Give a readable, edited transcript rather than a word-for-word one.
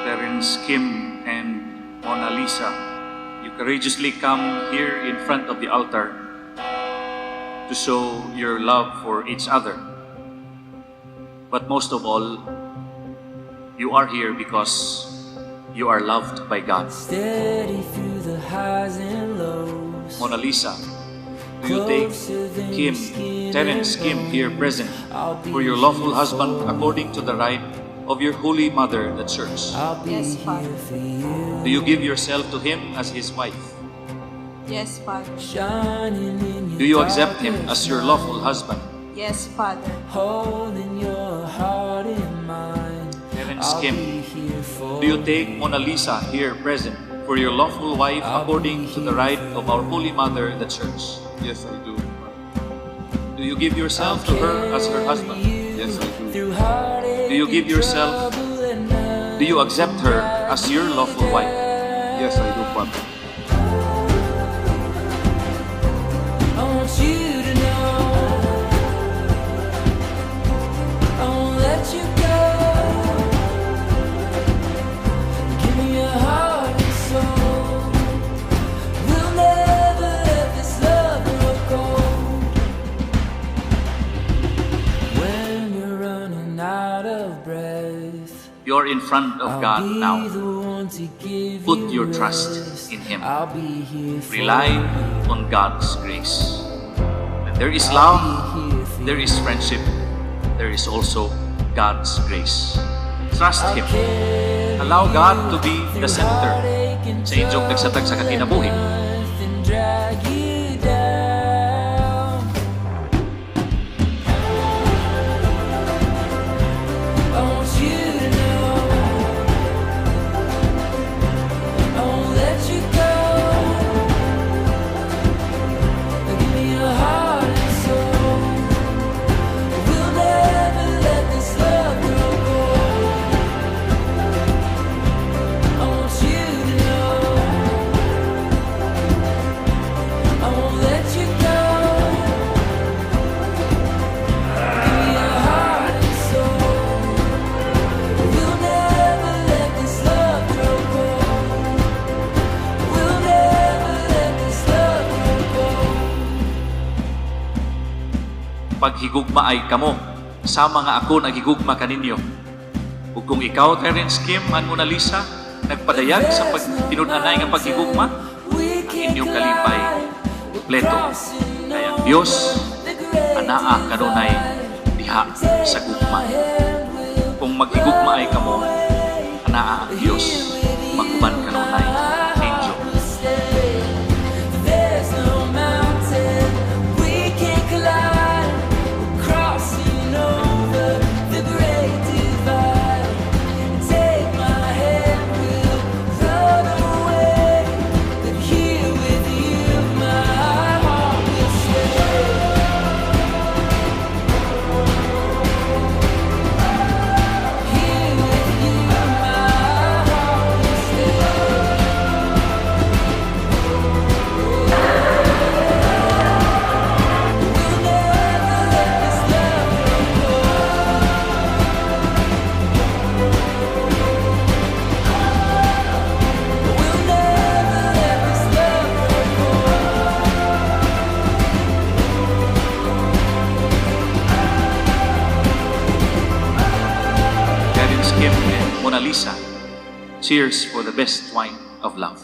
Terence Kim and Mona Lisa, you courageously come here in front of the altar to show your love for each other. But most of all, you are here because you are loved by God. Steady through the highs and lows. Mona Lisa, do you take Terence Kim here present for your lawful husband according to the right of your Holy Mother, the Church? Yes, Father. Do you give yourself to him as his wife? Yes, Father. Do you accept him as your lawful husband? Yes, Father. Holding your heart in mine. Terence Kim, do you take Mona Lisa here present for your lawful wife according to the right of our Holy Mother, the Church? Yes, I do. Do you give yourself to her as her husband? Yes, I do. Do you give yourself, do you accept her as your lawful wife? Yes, I do, Father. I want you to know I won't let you go. Give me your heart and soul. We'll never let this love grow cold. When you're running out of breath, You're in front of God I'll be now. the one to give Put you your trust rest. in Him. I'll be here for Rely you. on God's grace. When there is love, there is friendship, there is also God's grace. Trust Him. Allow God to be the center sa inyong nagsatag sa kakinabuhi. Nothing drag you down. I want you to know I won't let you go. Give me your heart and soul. We'll never let this love grow cold. I want you to know I won't let you go. Give me your heart and soul. We'll never let this love grow cold. We'll never let this love grow cold. Paghigugma ay kamo, sama nga ako naghigugma kaninyo. Ug kung ikaw, Terence Kim, and Mona Lisa, nagpadayag sa tinun-anay nga paghigugma, ang inyong kalipay kompleto. Kaya ang Diyos, anaa kanunay diha sa gugma. Kung maghigugma ay kamo, anaa ang Diyos, maguban kanunay angel. There's no mountain we can't climb. We're crossing over the great divide. Take my hand, we'll run away. But here with you, my heart will stay. Here with you, my heart will stay. We'll never let this love grow cold. We'll never let this love grow cold. Terence Kim and Mona Lisa, cheers for the best wine of love.